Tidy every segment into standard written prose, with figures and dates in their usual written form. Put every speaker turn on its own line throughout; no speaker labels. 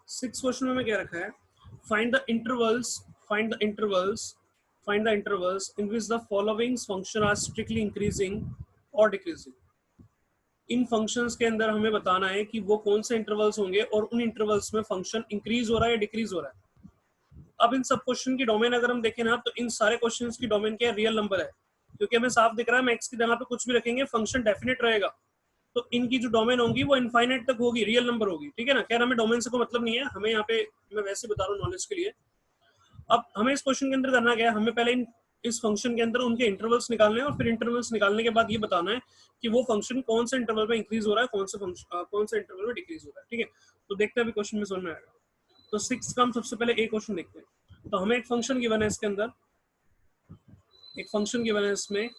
Six question में क्या रखा है, find the intervals find the intervals find the intervals in which the following function are strictly increasing और decreasing. इन functions के अंदर हमें बताना है कि वो कौन से इंटरवल्स होंगे और उन इंटरवल्स में फंक्शन इंक्रीज हो रहा है या डिक्रीज हो रहा है। अब इन सब क्वेश्चन की डोमेन अगर हम देखें ना, तो इन सारे क्वेश्चंस की डोमेन क्या है, रियल नंबर है, क्योंकि हमें साफ दिख रहा है मैक्स की जगह पे कुछ भी रखेंगे फंक्शन डेफिनेट रहेगा, तो इनकी जो डोमेन होगी वो इनफाइनाइट तक होगी, रियल नंबर होगी, ठीक है ना। खैर हमें डोमेन से कोई मतलब नहीं है, हमें यहाँ पे मैं वैसे बता रहा हूँ नॉलेज के लिए। अब हमें इस क्वेश्चन के अंदर करना क्या है, हमें पहले इस फंक्शन के अंदर उनके इंटरवल्स निकालने हैं और फिर इंटरवल्स निकालने के बाद ये बताना है कि वो फंक्शन कौन से इंटरवल में इंक्रीज हो रहा है, कौन से इंटरवल में डिक्रीज हो रहा है, ठीक है। तो देखते हैं अभी क्वेश्चन में समझ में आएगा। तो सिक्स का हम सबसे पहले एक क्वेश्चन देखते हैं। तो हमें एक फंक्शन गिवन है, इसके अंदर एक फंक्शन गिवन है, इसमें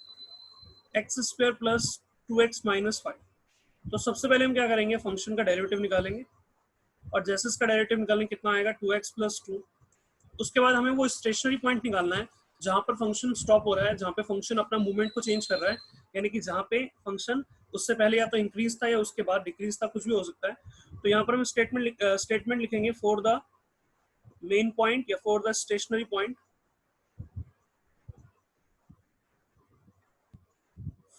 x square plus 2x minus 5। तो सबसे पहले हम क्या करेंगे, फंक्शन का डेरिवेटिव निकालेंगे, और जैसे इसका डेरिवेटिव निकालेंगे कितना आएगा 2x प्लस 2। उसके बाद हमें वो स्टेशनरी पॉइंट निकालना है जहां पर फंक्शन स्टॉप हो रहा है, जहां पे फंक्शन अपना मूवमेंट को चेंज कर रहा है, यानी कि जहां पे फंक्शन उससे पहले या तो इंक्रीज था या उसके बाद डिक्रीज था, कुछ भी हो सकता है। तो यहाँ पर हम स्टेटमेंट लिखेंगे फॉर द मेन पॉइंट या for the stationary point,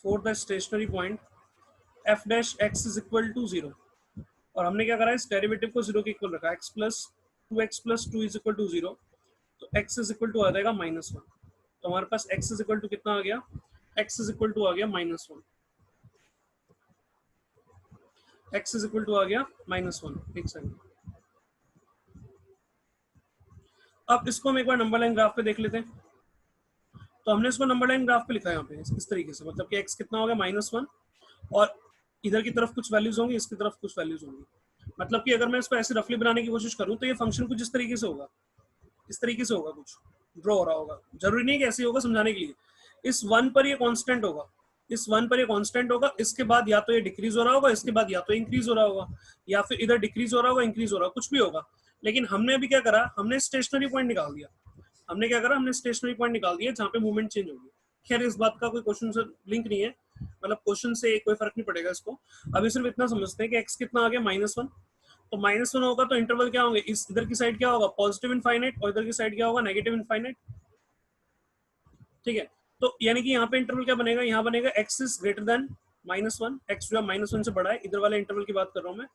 for the stationary point f dash x is equal to 0। और हमने क्या करा है, इस डेरिवेटिव को 0 के इक्वल रखा, x plus 2 is equal to 0। तो x इज इक्वल टू आ जाएगा -1। तो हमारे पास x इज इक्वल टू कितना आ गया, x इज इक्वल टू आ गया -1, x इज इक्वल टू आ गया -1। एक सेकंड, अब इसको हम एक बार नंबर लाइन ग्राफ पे देख लेते हैं। तो हमने इसको नंबर लाइन ग्राफ पे लिखा है यहाँ पे इस तरीके से, मतलब कि x कितना हो गया -1, और इधर की तरफ कुछ वैल्यूज होंगी, इसकी तरफ कुछ वैल्यूज होंगी। मतलब कि अगर मैं इसको ऐसे रफली बनाने की कोशिश करूँ तो ये फंक्शन कुछ इस तरीके से होगा, इस तरीके से होगा, कुछ ड्रॉ हो रहा होगा, जरूरी नहीं कि ऐसे होगा, समझाने के लिए। इस 1 पर ये कांस्टेंट होगा, इस 1 पर ये कांस्टेंट होगा, इसके बाद या तो ये डिक्रीज हो रहा होगा, इसके बाद या तो इंक्रीज हो रहा होगा, या फिर इधर डिक्रीज हो रहा होगा, इंक्रीज हो रहा होगा, कुछ भी होगा। लेकिन हमने अभी क्या करा, हमने स्टेशनरी पॉइंट निकाल दिया। हमने क्या करा, हमने स्टेशनरी पॉइंट निकाल दिया जहाँ पे मूवमेंट चेंज होगी। खैर इस बात का कोई क्वेश्चन से लिंक नहीं है, मतलब क्वेश्चन से कोई फर्क नहीं पड़ेगा इसको। अभी सिर्फ इतना समझते हैं कि एक्स कितना आ गया -1। तो -1 होगा तो इंटरवल क्या होंगे, इस इधर की साइड क्या होगा पॉजिटिव इनफाइनाइट, और इधर की साइड क्या होगा नेगेटिव इनफाइनाइट, ठीक है। तो यानी कि यहाँ पे इंटरवल क्या बनेगा, यहाँ बनेगा x is greater then -1, x जो है -1 से बड़ा है, इधर वाले इंटरवल की बात कर रहा हूँ मैं।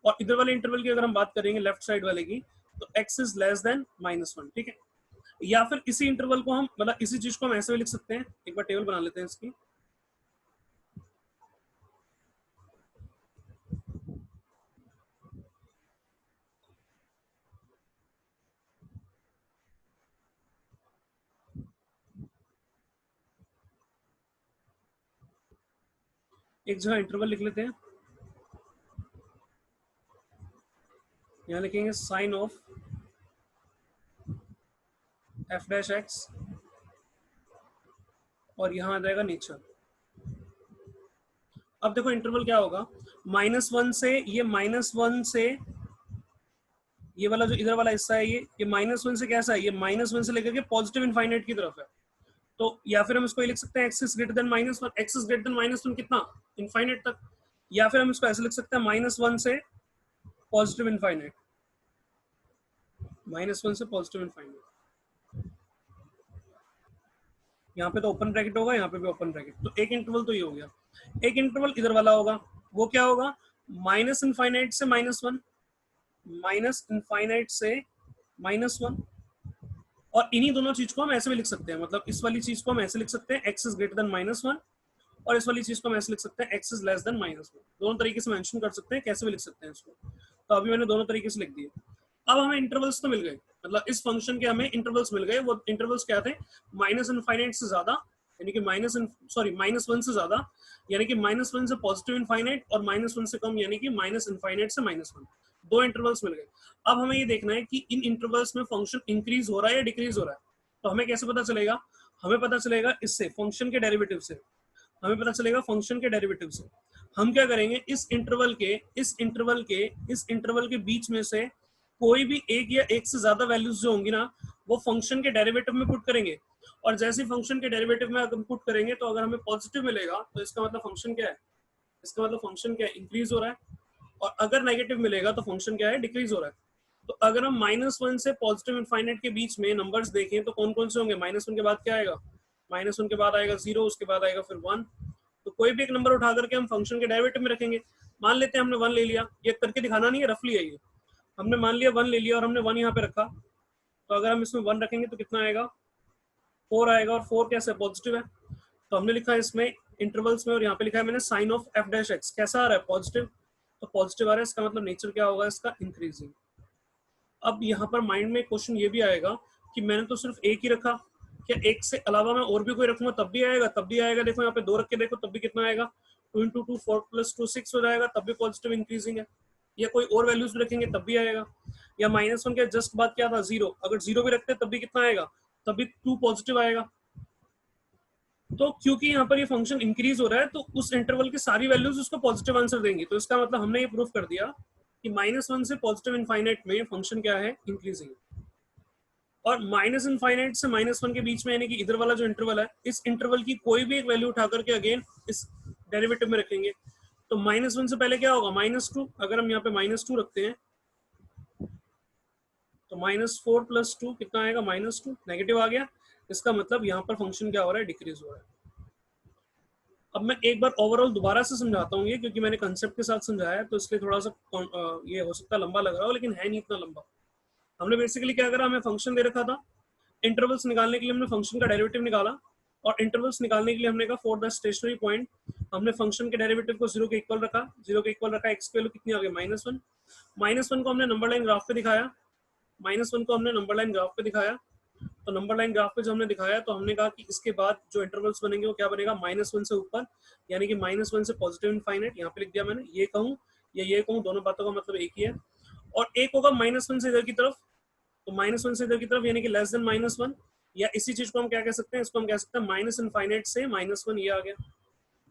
और इधर वाले इंटरवल की अगर हम बात करेंगे लेफ्ट साइड वाले की, तो x इज लेस देन -1, ठीक है। या फिर इसी इंटरवल को हम, मतलब इसी चीज को हम ऐसे भी लिख सकते हैं, एक बार टेबल बना लेते हैं इसकी। एक जगह इंटरवल लिख लेते हैं, यहाँ लिखेंगे sign of f dash x, और यहाँ आ जाएगा नेचर। अब देखो इंटरवल क्या होगा, -1 से ये वाला जो इधर वाला हिस्सा है, ये -1 से कैसा है, ये -1 से लेकर के पॉजिटिव इनफाइनाइट की तरफ है। तो या फिर हम इसको ये लिख सकते हैं x is greater then -1, x is greater then -1 कितना, इनफाइनाइट तक। या फिर हम इसको ऐसे लिख सकते हैं -1 से पॉजिटिव इनफाइनाइट, -1 से पॉजिटिव इनफाइनाइट। यहाँ पे तो ओपन ब्रैकेट होगा, यहाँ पे भी ओपन ब्रैकेट। तो एक इंटरवल तो ये हो गया। एक इंटरवल इधर वाला होगा, वो क्या होगा, माइनस इनफाइनाइट से -1, माइनस इनफाइनाइट से -1। और इन्हीं दोनों चीज को हम ऐसे भी लिख सकते हैं, मतलब इस वाली चीज को हम ऐसे लिख सकते हैं एक्स इज ग्रेटर देन -1, और इस वाली चीज को हम ऐसे लिख सकते हैं एक्स इज लेस देन -1। दोनों तरीके से मेंशन कर सकते हैं, कैसे भी लिख सकते हैं इसको। तो अभी मैंने दोनों तरीके से लिख दिए। अब हमें इंटरवल्स तो मिल गए, मतलब इस फंक्शन के हमें इंटरवल्स मिल गए। वो इंटरवल्स क्या थे, माइनस इनफाइनाइट से ज्यादा, यानी कि -1 से ज्यादा, यानी कि -1 से पॉजिटिव इनफाइनाइट, और -1 से कम, यानी कि माइनस इनफाइनाइट से -1। दो इंटरवल्स मिल गए। अब हमें ये देखना है कि इन इंटरवल्स में फंक्शन इंक्रीज हो रहा है या डिक्रीज हो रहा है। तो हमें कैसे पता चलेगा, हमें पता चलेगा इससे, फंक्शन के डेरिवेटिव से। हमें पता चलेगा फंक्शन के डेरिवेटिव से। हम क्या करेंगे, इस इंटरवल के बीच में से कोई भी एक या एक से ज्यादा वैल्यूज जो होंगी ना, वो फंक्शन के डेरिवेटिव में पुट करेंगे। और जैसे फंक्शन के डेरिवेटिव में अगर पुट करेंगे, तो अगर हमें पॉजिटिव मिलेगा तो इसका मतलब फंक्शन क्या है, इसका मतलब फंक्शन क्या है, इंक्रीज हो रहा है। और अगर नेगेटिव मिलेगा तो फंक्शन क्या है, डिक्रीज हो रहा है। तो अगर हम -1 से पॉजिटिव इनफाइनाइट के बीच में नंबर्स देखें तो कौन कौन से होंगे? -1 के बाद क्या आएगा? -1 के बाद आएगा 0, उसके बाद आएगा फिर 1। तो कोई भी एक नंबर उठा करके हम फंक्शन के डेरिवेटिव में रखेंगे। मान लेते हैं हमने 1 ले लिया, ये करके दिखाना नहीं है, रफली है ये। हमने मान लिया 1 ले लिया और हमने 1 यहाँ पे रखा, तो अगर हम इसमें 1 रखेंगे तो कितना आएगा? 4 आएगा। और 4 कैसे? पॉजिटिव है। तो हमने लिखा है इसमें इंटरवल्स में, और यहाँ पे लिखा है मैंने sign of f dash x. कैसा आ रहा है? पॉजिटिव। तो पॉजिटिव आ रहा है, इसका मतलब नेचर क्या होगा इसका? इंक्रीजिंग। अब यहाँ पर माइंड में क्वेश्चन ये भी आएगा कि मैंने तो सिर्फ एक ही रखा, क्या एक से अलावा मैं और भी कोई रखूंगा तब भी आएगा? तब भी आएगा। देखो यहाँ पे 2 रख के देखो, तब भी कितना आएगा? 2 इंटू 2 4 प्लस 2 6 हो जाएगा, तब भी पॉजिटिव इंक्रीजिंग है। या कोई और वैल्यूज भी रखेंगे तब भी आएगा। या -1 के जस्ट बाद क्या था? 0। अगर 0 भी रखते तब भी कितना आएगा? तब भी 2 पॉजिटिव आएगा। तो क्योंकि यहाँ पर ये फंक्शन इंक्रीज हो रहा है, तो उस इंटरवल की सारी वैल्यूज उसको पॉजिटिव आंसर देंगी। तो इसका मतलब हमने ये प्रूफ कर दिया कि -1 से पॉजिटिव इनफाइनाइट में फंक्शन क्या है? इंक्रीजिंग। और माइनस इनफाइनाइट से -1 के बीच में, यानी कि इधर वाला जो इंटरवल है, इस इंटरवल की कोई भी एक वैल्यू उठा करके अगेन इस डेरिवेटिव में रखेंगे। तो -1 से पहले क्या होगा? -2। अगर हम यहाँ पे -2 रखते हैं तो -4 प्लस 2 कितना आएगा? -2। नेगेटिव आ गया। इसका मतलब यहाँ पर फंक्शन क्या हो रहा है? डिक्रीज हो रहा है। अब मैं एक बार ओवरऑल दोबारा से समझाता हूँ ये, क्योंकि मैंने कंसेप्ट के साथ समझाया है, तो इसलिए थोड़ा सा ये हो सकता है लंबा लग रहा हो, लेकिन है नहीं इतना लंबा। हमने बेसिकली क्या करा? हमें फंक्शन दे रखा था, इंटरवल्स निकालने के लिए हमने फंक्शन का डेरिवेटिव निकाला, और इंटरवल्स निकालने के लिए हमने कहा फॉर द स्टेशनरी पॉइंट हमने फंक्शन के डेरिवेटिव को 0 के इक्वल रखा। 0 के इक्वल रखा, एक्स की वैल्यू कितनी आ गई? -1। -1 को हमने नंबर लाइन ग्राफ पे दिखाया। -1 को हमने नंबर लाइन ग्राफ पे दिखाया। तो नंबर लाइन ग्राफ पे जो हमने दिखाया, तो हमने कहा कि इसके बाद जो इंटरवल्स बनेंगे वो क्या बनेगा? -1 से ऊपर, यानी कि -1 से पॉजिटिव इनफाइनाइट। यहाँ पे लिख दिया मैंने। ये कहूँ या ये कहूँ, दोनों बातों का मतलब एक ही है। और एक होगा -1 से इधर की तरफ, तो -1 से इधर की तरफ, यानी कि लेस देन -1। या इसी चीज को हम क्या कह सकते हैं? इसको हम कह सकते हैं माइनस इनफाइनाइट से -1। ये आ गया,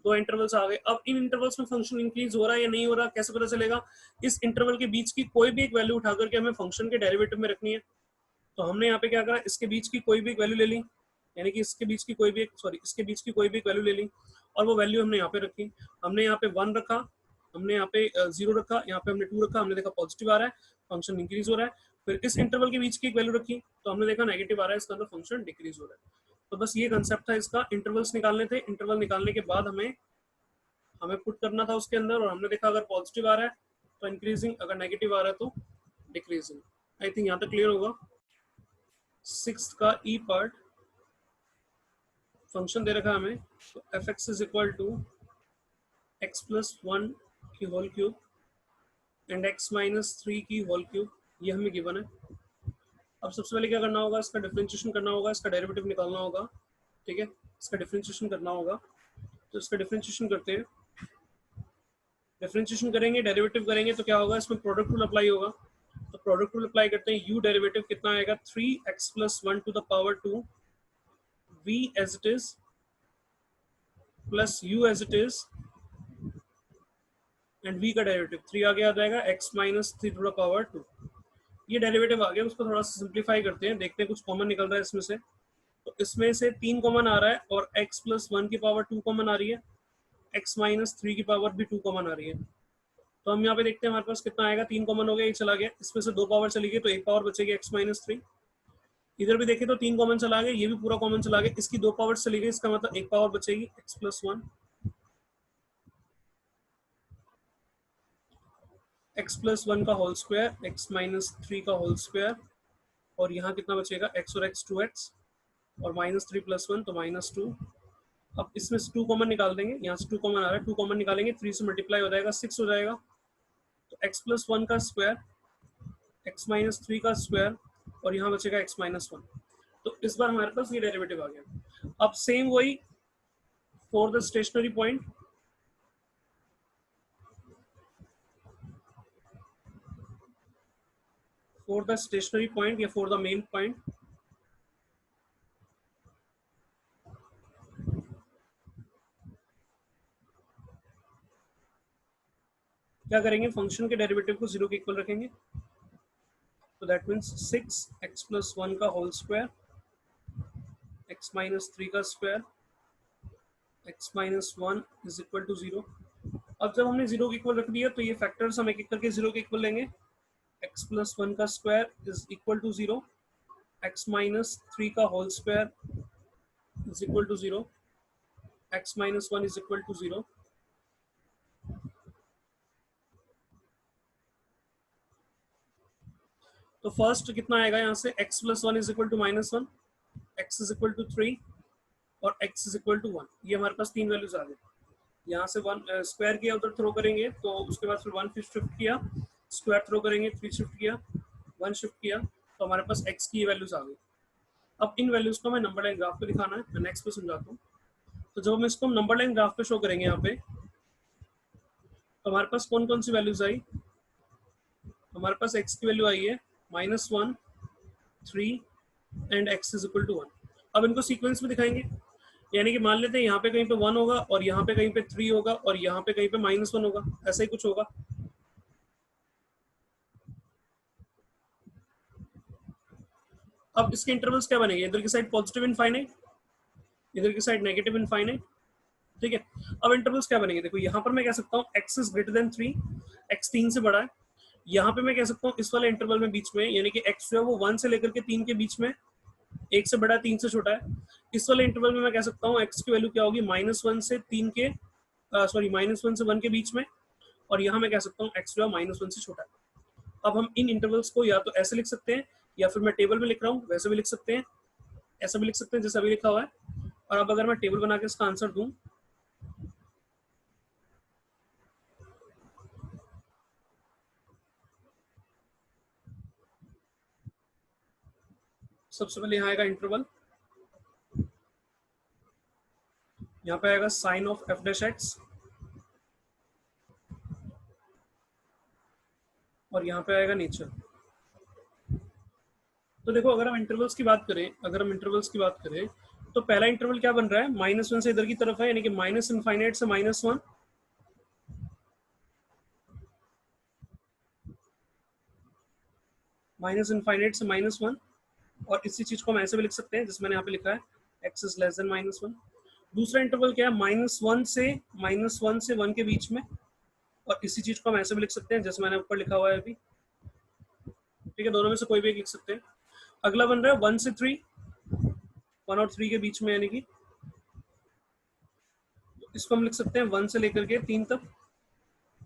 2 इंटरवल्स आ गए। अब इन इंटरवल्स में फंक्शन इंक्रीज हो रहा है या नहीं हो रहा, कैसे पता चलेगा? इस इंटरवल के बीच की कोई भी एक वैल्यू उठा करके हमें फंक्शन के डेरिवेटिव में रखनी है। तो हमने यहाँ पे क्या करा? इसके बीच की कोई भी एक वैल्यू ले ली, यानी कि इसके बीच की कोई भी इसके बीच की कोई भी एक वैल्यू ले ली, और वो वैल्यू हमने यहाँ पे रखी। हमने यहाँ पे 1 रखा, हमने यहाँ पे 0 रखा, यहाँ पे हमने 2 रखा। हमने देखा पॉजिटिव आ रहा है, फंक्शन इंक्रीज हो रहा है। फिर इस इंटरवल के बीच की एक वैल्यू रखी, तो हमने देखा नेगेटिव आ रहा है, इसका मतलब फंक्शन डिक्रीज हो रहा है। तो बस ये कंसेप्ट था इसका। इंटरवल्स निकालने थे, इंटरवल निकालने के बाद हमें हमें पुट करना था उसके अंदर, और हमने देखा अगर पॉजिटिव आ रहा है तो इंक्रीजिंग, अगर नेगेटिव आ रहा है तो डिक्रीजिंग। आई थिंक यहाँ तक क्लियर होगा। 6th का ई पार्ट, फंक्शन दे रखा है हमें, तो f x is equal to x+1 की होल क्यूब एंड x-3 की होल क्यूब, ये हमें गिवन है। अब सबसे पहले क्या करना होगा? इसका डिफरेंशिएशन करना होगा, इसका डेरिवेटिव निकालना होगा। ठीक है, इसका डिफरेंशिएशन करना होगा। तो इसका डिफरेंशिएशन करते हैं, डिफरेंशिएशन करेंगे, डेरिवेटिव करेंगे, तो क्या होगा? इसमें प्रोडक्ट रूल अप्लाई होगा। तो प्रोडक्ट रूल अप्लाई करते हैं। u डेरिवेटिव कितना आएगा? 3x+1 to the power 2 v as it is plus u as it is, and v का डेरिवेटिव 3 आगे आ जाएगा, x-3 टू द पावर 2। ये डेरिवेटिव आ गया, उसको थोड़ा सा सिंप्लीफाई करते हैं, देखते हैं कुछ कॉमन निकल रहा है इसमें से। तो इसमें से 3 कॉमन आ रहा है, और x+1 की पावर 2 कॉमन आ रही है, x-3 की पावर भी 2 कॉमन आ रही है। तो हम यहाँ पे देखते हैं हमारे पास कितना आएगा। 3 कॉमन हो गया, एक चला गया, इसमें से 2 पावर चली गई, तो 1 पावर बचेगी x-3। इधर भी देखें तो 3 कॉमन चला गया, ये भी पूरा कॉमन चला गया, इसकी 2 पावर चली गई, इसका मतलब 1 पावर बचेगी x+1, x+1 का होल स्क्वायर, x-3 का होल स्क्वायर, और यहाँ कितना बचेगा? x और x 2x, और -3+1 तो -2। अब इसमें से 2 कॉमन निकाल देंगे, यहाँ से 2 कॉमन आ रहा है, 2 कॉमन निकालेंगे, 3 से मल्टीप्लाई हो जाएगा, 6 हो जाएगा। तो x+1 का स्क्वायर, x-3 का स्क्वायर, और यहाँ बचेगा x-1। तो इस बार हमारे पास ये डेरिवेटिव आ गया। अब सेम वही for the stationary point, for the stationary point या फॉर द मेन पॉइंट, क्या करेंगे? फंक्शन के डेरिवेटिव को 0 के इक्वल रखेंगे। तो दैट मीन्स 6x+1 का होल स्क्वायर, x-3 का square, x-1 is equal to 0। अब जब हमने 0 के इक्वल रख दिया, तो ये फैक्टर्स हम एक एक करके 0 के इक्वल लेंगे। x प्लस 1 का square is equal to 0, x minus 3 का whole square is equal to 0, x minus 1 is equal to 0। तो फर्स्ट कितना आएगा यहाँ से, x plus 1 is equal to minus 1, x is equal to 3 और x इज इक्वल टू 1। ये हमारे पास तीन वैल्यूज आ गए। यहाँ से 1 स्क्वायर किया, उधर थ्रो करेंगे तो उसके बाद फिर 1 शिफ्ट किया, स्क्वायर थ्रो करेंगे, 3 शिफ्ट किया, 1 शिफ्ट किया, तो हमारे पास x की वैल्यूज आ गई। अब इन वैल्यूज को हमें नंबर लाइन ग्राफ पे दिखाना है। मैं नेक्स्ट पे समझाता हूँ। तो जब हम इसको नंबर लाइन ग्राफ पे शो करेंगे यहाँ पे, तो हमारे पास कौन कौन सी वैल्यूज आई, हमारे पास x की वैल्यू आई है -1, 3 and x is equal to 1। अब इनको सीक्वेंस में दिखाएंगे, यानी कि मान लेते हैं यहाँ पे कहीं पे 1 होगा और यहाँ पे कहीं पे 3 होगा और यहाँ पे कहीं पे -1 होगा, ऐसा ही कुछ होगा। अब इसके इंटरवल्स क्या बनेंगे, इधर की साइड पॉजिटिव इनफाइनाइट, इधर की साइड नेगेटिव इनफाइनाइट, ठीक है। अब इंटरवल्स क्या बनेंगे, देखो यहाँ पर मैं कह सकता हूँ x is greater then 3, x 3 से बड़ा है। यहाँ पे मैं कह सकता हूँ इस वाले इंटरवल में बीच में, यानी कि x जो है वो 1 से लेकर के 3 के बीच में, 1 से बड़ा है 3 से छोटा है। इस वाले इंटरवल में मैं कह सकता हूँ x की वैल्यू क्या होगी, -1 से 3 के सॉरी -1 से 1 के बीच में, और यहाँ मैं कह सकता हूँ x जो है -1 से छोटा है। अब हम इन इंटरवल्स को या तो ऐसे लिख सकते हैं, या फिर मैं टेबल में लिख रहा हूँ वैसे भी लिख सकते हैं, ऐसा भी लिख सकते हैं जैसा अभी लिखा हुआ है। और अब अगर मैं टेबल बना के इसका आंसर दूं, सबसे पहले यहाँ आएगा इंटरवल, यहाँ पे आएगा sign of f dash x, और यहाँ पे आएगा नेचर। तो देखो अगर हम इंटरवल्स की बात करें, तो पहला इंटरवल क्या बन रहा है, -1 से इधर की तरफ है, यानी कि माइनस इनफाइनाइट से -1, माइनस इनफाइनाइट से -1, और इसी चीज को हम ऐसे भी लिख सकते हैं जिसमें मैंने यहाँ पे लिखा है x इज लेस देन -1। दूसरा इंटरवल क्या है, -1 से 1 के बीच में, और इसी चीज को हम ऐसे भी लिख सकते हैं जैसे मैंने ऊपर लिखा हुआ है अभी, ठीक है। दोनों में से कोई भी एक लिख सकते हैं। अगला बन रहा है 1 से 3, 1 और 3 के बीच में, यानी कि इसको हम लिख सकते हैं 1 से लेकर के 3 तक,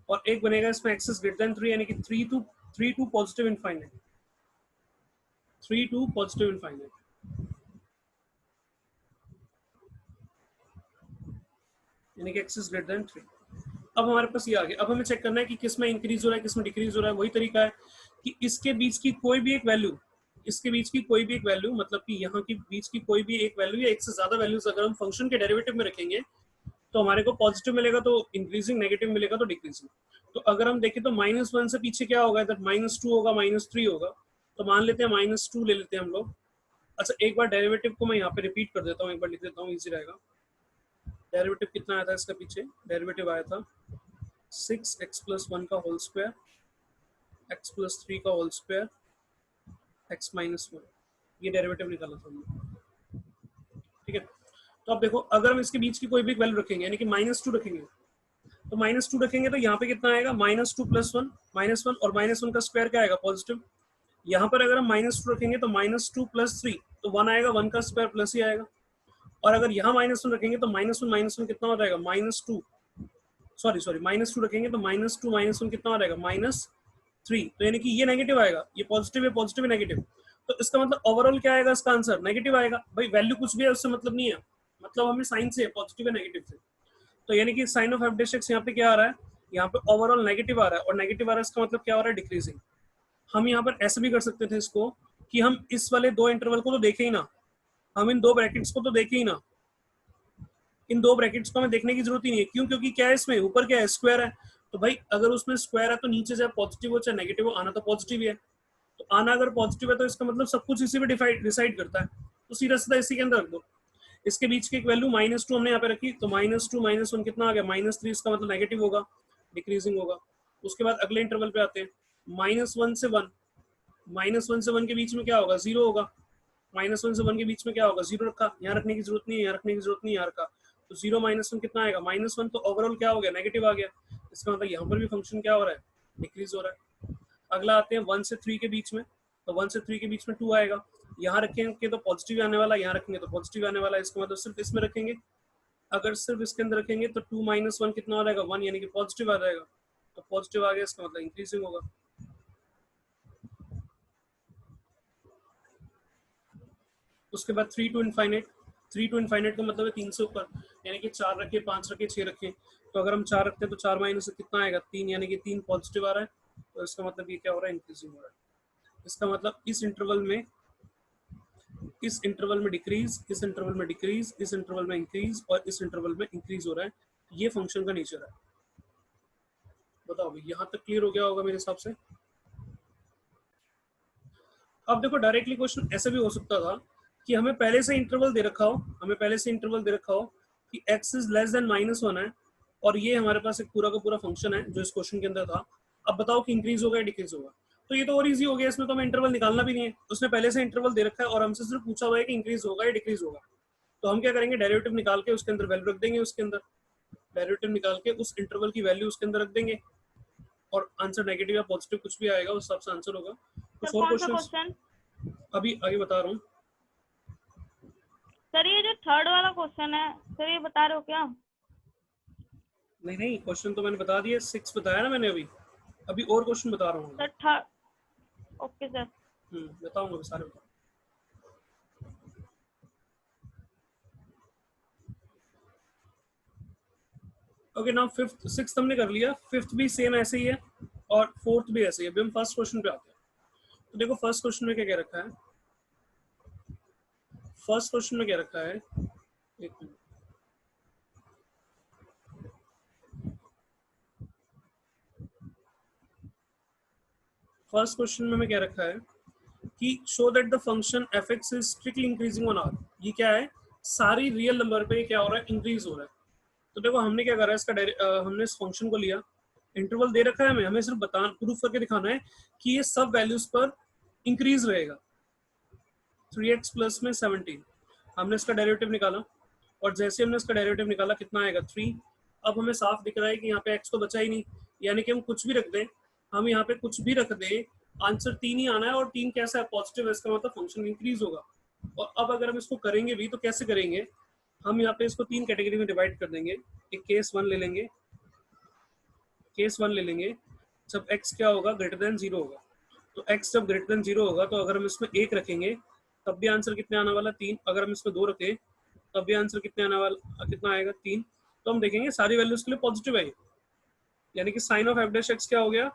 और एक बनेगा इसमें x इज ग्रेटर देन 3, यानी कि 3 to positive infinite, 3 to positive infinite, यानी कि x इज ग्रेटर देन 3। अब हमारे पास ये आ गया। अब हमें चेक करना है कि किस में इंक्रीज हो रहा है, किस में डिक्रीज हो रहा है। वही तरीका है कि इसके बीच की कोई भी एक वैल्यू, मतलब कि यहाँ की बीच की कोई भी एक वैल्यू या एक से ज्यादा वैल्यूज अगर हम फंक्शन के डेरिवेटिव में रखेंगे, तो हमारे को पॉजिटिव मिलेगा तो इंक्रीजिंग, नेगेटिव मिलेगा तो डिक्रीजिंग। तो अगर हम देखें तो -1 से पीछे क्या होगा, इधर -2 होगा, -3 होगा। तो मान लेते हैं -2 ले लेते हैं हम लोग। अच्छा एक बार डेरिवेटिव को मैं यहाँ पे रिपीट कर देता हूँ, एक बार लिख देता हूँ, इजी रहेगा। डेरिवेटिव कितना आया था इसका पीछे, डेरिवेटिव आया था 6x प्लस 1 का होल स्क्वायर, x प्लस 3 का होल स्क्वायर, x माइनस 1, ये डेरिवेटिव निकाला था हमने, ठीक है। तो अब देखो अगर हम इसके बीच की कोई भी वैल्यू रखेंगे, यानी कि -2 रखेंगे, तो -2 रखेंगे तो यहाँ पे कितना आएगा, -2 प्लस 1, -1, और -1 का स्क्वायर क्या आएगा, पॉजिटिव। यहाँ पर अगर हम -2 रखेंगे तो -2 प्लस 3, तो 1 आएगा, 1 का स्क्वायर प्लस ही आएगा। और अगर यहाँ -1 रखेंगे तो -1 कितना हो जाएगा, -2 रखेंगे तो -2 कितना हो जाएगा, -3। तो यानी कि ये नेगेटिव आएगा, ये पॉजिटिव है, पॉजिटिव है, नेगेटिव। तो इसका मतलब ओवरऑल क्या आएगा, इसका आंसर नेगेटिव आएगा। भाई वैल्यू कुछ भी है उससे मतलब नहीं है, मतलब हमें साइन से पॉजिटिव है नेगेटिव से। तो यानी कि sign of f dash x यहाँ पे क्या आ रहा है, यहाँ पे ओवरऑल नेगेटिव आ रहा है, और नेगेटिव आ रहा है इसका मतलब क्या हो रहा है, डिक्रीजिंग। हम यहाँ पर ऐसे भी कर सकते थे इसको कि हम इस वाले दो इंटरवल को तो देखे ही ना, हम इन दो ब्रैकेट्स को तो देखे ही ना, इन दो ब्रैकेट्स को हमें देखने की जरूरत ही नहीं है। क्यों, क्योंकि क्या है इसमें ऊपर क्या है, स्क्वायर है। तो भाई अगर उसमें स्क्वायर है तो नीचे चाहे पॉजिटिव हो चाहे नेगेटिव हो, आना तो पॉजिटिव ही है। तो आना अगर पॉजिटिव है तो इसका मतलब सब कुछ इसी पे डिसाइड करता है, तो सीधा सीधा इसी के अंदर रख दो। इसके बीच की एक वैल्यू -2 हमने यहाँ पे रखी, तो -2 -1 कितना आ गया, -3, इसका मतलब नेगेटिव होगा, डिक्रीजिंग होगा। उसके बाद अगले इंटरवल पे आते हैं, -1 से 1, -1 से 1 के बीच में क्या होगा, 0 होगा। -1 से 1 के बीच में क्या होगा, 0 रखा, यहाँ रखने की जरूरत नहीं है, यहाँ रखने की जरूरत नहीं है, यहाँ रखा। तो 0 -1 कितना आएगा, -1, तो ओवरऑल क्या हो गया, नेगेटिव आ गया। इसका मतलब यहाँ पर भी फंक्शन क्या हो रहा है, डिक्रीज हो रहा है। अगला आते हैं 1 से 3 के बीच में, तो 1 से 3 के बीच में 2 आएगा, यहाँ रखेंगे तो पॉजिटिव आने वाला, यहाँ रखेंगे तो पॉजिटिव आने वाला, इसका मतलब सिर्फ इसमें रखेंगे, अगर सिर्फ इसके अंदर रखेंगे तो 2 - 1 कितना हो जाएगा 1, यानी कि पॉजिटिव आ जाएगा, तो पॉजिटिव आ गया इसका मतलब इंक्रीजिंग होगा। उसके बाद 3 टू इनफाइनाइट, 3 टू इनफाइनाइट का मतलब है 3 से ऊपर, यानी कि 4 रखे, 5 रखे, 6 रखे, तो अगर हम 4 रखते हैं तो 4 माइनस से कितना आएगा 3, यानी कि 3 पॉजिटिव आ रहा है, तो इसका मतलब ये क्या हो रहा है इंक्रीजिंग हो रहा है। इसका मतलब इस इंटरवल में डिक्रीज, इस इंटरवल में डिक्रीज, इस इंटरवल में इंक्रीज और इस इंटरवल में इंक्रीज हो रहा है, ये फंक्शन का नेचर है। बताओ भाई, यहाँ तक क्लियर हो गया होगा मेरे हिसाब से। अब देखो डायरेक्टली क्वेश्चन ऐसे भी हो सकता था कि हमें पहले से इंटरवल दे रखा हो, कि x इज लेस देन -1 है, और ये हमारे पास एक पूरा का पूरा फंक्शन है जो इस क्वेश्चन के अंदर था। अब बताओ कि इंक्रीज होगा या डिक्रीज होगा, तो ये तो और इजी हो गया, इसमें तो हमें इंटरवल निकालना भी नहीं है, उसने पहले से इंटरवल दे रखा है और हमसे सिर्फ पूछा हुआ है कि इंक्रीज होगा या डिक्रीज होगा। तो हम क्या करेंगे, डेरिवेटिव निकाल के उसके अंदर वैल्यू रख देंगे, उसके अंदर डेरिवेटिव निकाल के उस इंटरवल की वैल्यू उसके अंदर रख देंगे, और आंसर नेगेटिव या पॉजिटिव कुछ भी आएगा उस हिसाब से आंसर होगा। तो 4 क्वेश्चन अभी आगे बता रहा हूँ।
सर ये जो थर्ड वाला क्वेश्चन है सर, ये बता रहे हो क्या?
नहीं, क्वेश्चन तो मैंने बता दिया, 6 बताया ना मैंने अभी और क्वेश्चन बता रहा हूँ
सर थर्ड, ओके सर।
बताऊंगा सारे बताऊंगा। ओके नाउ फिफ्थ, सिक्स्थ हमने कर लिया, फिफ्थ भी सेम ऐसे ही है और फोर्थ भी ऐसे ही है। अभी हम फर्स्ट क्वेश्चन पे आते हैं। तो देखो फर्स्ट क्वेश्चन में क्या कह रखा है, फर्स्ट क्वेश्चन में क्या रखा है, एक मिनट, फर्स्ट क्वेश्चन में हमें क्या रखा है कि show that the function f x is strictly increasing on R. ये क्या है, सारी रियल नंबर पे क्या हो रहा है, इंक्रीज हो रहा है। तो देखो हमने क्या करा है, हमने इस फंक्शन को लिया, इंटरवल दे रखा है हमें सिर्फ प्रूफ करके दिखाना है कि ये सब वैल्यूज पर इंक्रीज रहेगा। 3x प्लस में 17, हमने इसका डेरिवेटिव निकाला, और जैसे हमने इसका डेरिवेटिव निकाला कितना आएगा 3। अब हमें साफ दिख रहा है कि यहाँ पे x तो बचा ही नहीं, यानी कि हम कुछ भी रख दें, हम यहाँ पे कुछ भी रख दें, आंसर 3 ही आना है, और 3 कैसा है, पॉजिटिव है, इसका मतलब फंक्शन इंक्रीज होगा। और अब अगर हम इसको करेंगे भी तो कैसे करेंगे, हम यहाँ पे इसको 3 कैटेगरी में डिवाइड कर देंगे। एक केस 1 ले लेंगे, जब x क्या होगा, ग्रेटर देन 0 होगा। तो x जब ग्रेटर देन 0 होगा, तो अगर हम इसमें 1 रखेंगे तब भी आंसर कितने आने वाला 3, अगर हम इसमें 2 रखें तब भी आंसर कितने आने वाला, कितना आएगा 3। तो हम देखेंगे सारी वैल्यूज के लिए पॉजिटिव है, यानी कि sign of f dash x क्या हो गया,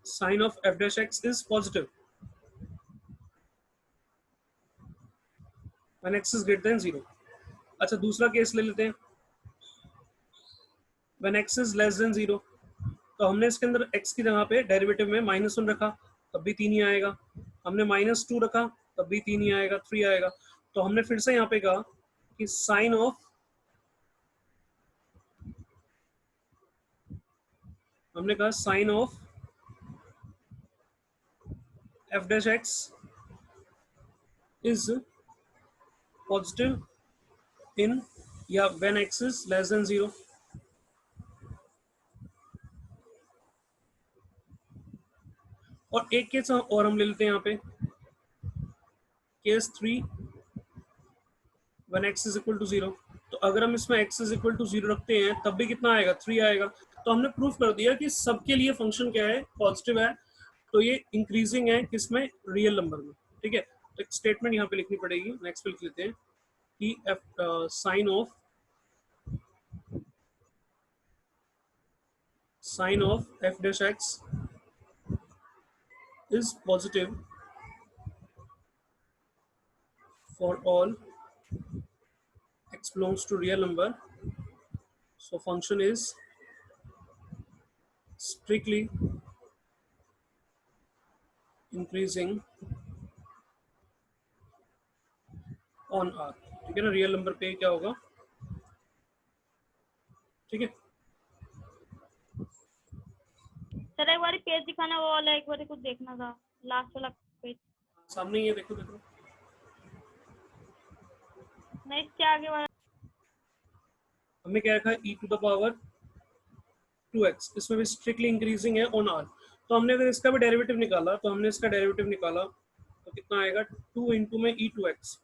sign of f dash x is positive when x is greater than 0। अच्छा दूसरा केस ले लेते हैं, when x is less than 0, तो हमने इसके अंदर x की जगह पे डेरिवेटिव में -1 रखा तब भी 3 ही आएगा, हमने -2 रखा तब भी 3 ही आएगा, 3 आएगा। तो हमने फिर से यहाँ पे कहा कि साइन ऑफ, हमने कहा sign of f dash x is positive in या when x is less than 0। और एक केस और हम ले लेते हैं यहाँ पे, case 3 when x is equal to 0। तो अगर हम इसमें x इज इक्वल टू 0 रखते हैं तब भी कितना आएगा 3 आएगा। तो हमने प्रूफ कर दिया कि सबके लिए फंक्शन क्या है, पॉजिटिव है, तो ये इंक्रीजिंग है किसमें, रियल नंबर में। ठीक है, तो एक स्टेटमेंट यहाँ पे लिखनी पड़ेगी, नेक्स्ट पे लिख लेते हैं कि sign of f dash x is positive for all x belongs to real number, so function is strictly increasing on r। ठीक है ना, रियल नंबर पे क्या होगा, ठीक है।
सर एक बार पेज दिखाना, वो वाला एक बार कुछ देखना था, लास्ट वाला पेज।
सामने ही है, देखो देखो,
नहीं क्या आगे वाला,
हमने क्या रखा है e to the power 2x, इसमें भी स्ट्रिक्टली इंक्रीजिंग है ऑन r। तो हमने अगर इसका भी डेरिवेटिव निकाला, तो हमने इसका डेरिवेटिव निकाला तो कितना आएगा 2 इंटू में e2x,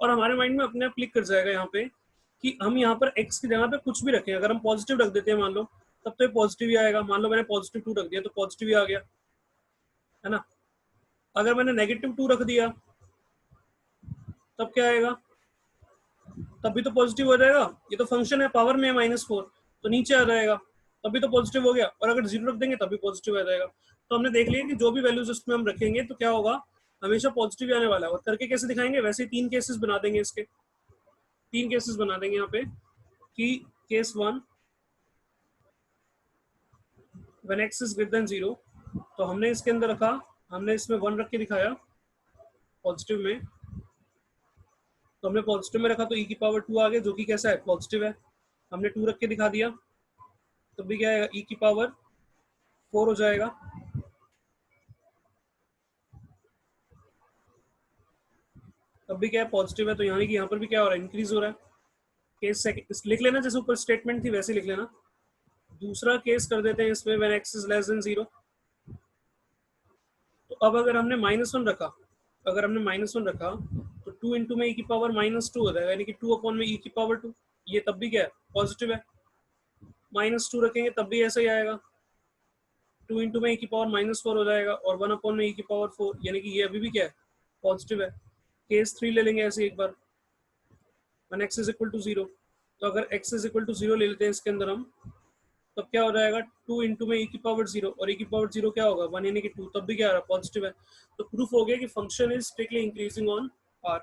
और हमारे माइंड में अपने आप क्लिक कर जाएगा यहाँ पे कि हम यहाँ पर x की जगह पे कुछ भी रखें। अगर हम पॉजिटिव रख देते हैं मान लो, तब तो ये पॉजिटिव ही आएगा। मान लो मैंने पॉजिटिव 2 रख दिया तो पॉजिटिव ही आ गया, है ना। अगर मैंने नेगेटिव 2 रख दिया तब क्या आएगा, तब भी तो पॉजिटिव हो जाएगा। ये तो फंक्शन है, पावर में है -4, तो नीचे आ जाएगा, तब भी तो पॉजिटिव हो गया। और अगर 0 रख देंगे तब भी पॉजिटिव आ जाएगा। तो हमने देख लिया कि जो भी वैल्यूज उसमें हम रखेंगे तो क्या होगा, हमेशा पॉजिटिव आने वाला है। और करके कैसे दिखाएंगे, वैसे ही 3 केसेस बना देंगे, इसके 3 केसेस बना देंगे यहाँ पे कि case 1 when x is greater than 0, तो हमने इसके अंदर रखा, हमने इसमें 1 रख के दिखाया पॉजिटिव में, तो हमने पॉजिटिव में रखा तो e की पावर 2 आ गया, जो कि कैसा है, पॉजिटिव है। हमने 2 रख के दिखा दिया तो भी क्या आएगा, e की पावर 4 हो जाएगा। तब भी क्या है, पॉजिटिव है। तो यानी कि यहाँ पर भी क्या हो रहा है, इंक्रीज हो रहा है। केस सेकंड लिख लेना, जैसे ऊपर स्टेटमेंट थी वैसे लिख लेना। दूसरा केस कर देते हैं इसमें, when x is less than 0। तो अब अगर हमने -1 रखा, अगर हमने -1 रखा तो 2 इंटू में e की पावर -2 हो जाएगा, यानी कि 2 अपॉन में e की पावर 2। ये तब भी क्या है, पॉजिटिव है। -2 रखेंगे तब भी ऐसा ही आएगा, 2 इंटू में e की पावर -4 हो जाएगा, और 1 अपॉन में e की पावर 4, यानी कि ये अभी भी क्या है, पॉजिटिव है। केस 3 ले लेंगे ऐसे एक बार, when x is equal to 0। तो अगर x इज इक्वल टू 0 ले लेते हैं इसके अंदर हम, तब क्या हो जाएगा, 2 इंटू में e की पावर 0, और e की पावर 0 क्या होगा, 1 यानी कि 2, तब भी क्या आ रहा है, पॉजिटिव है। तो प्रूफ हो गया कि function is strictly increasing on r।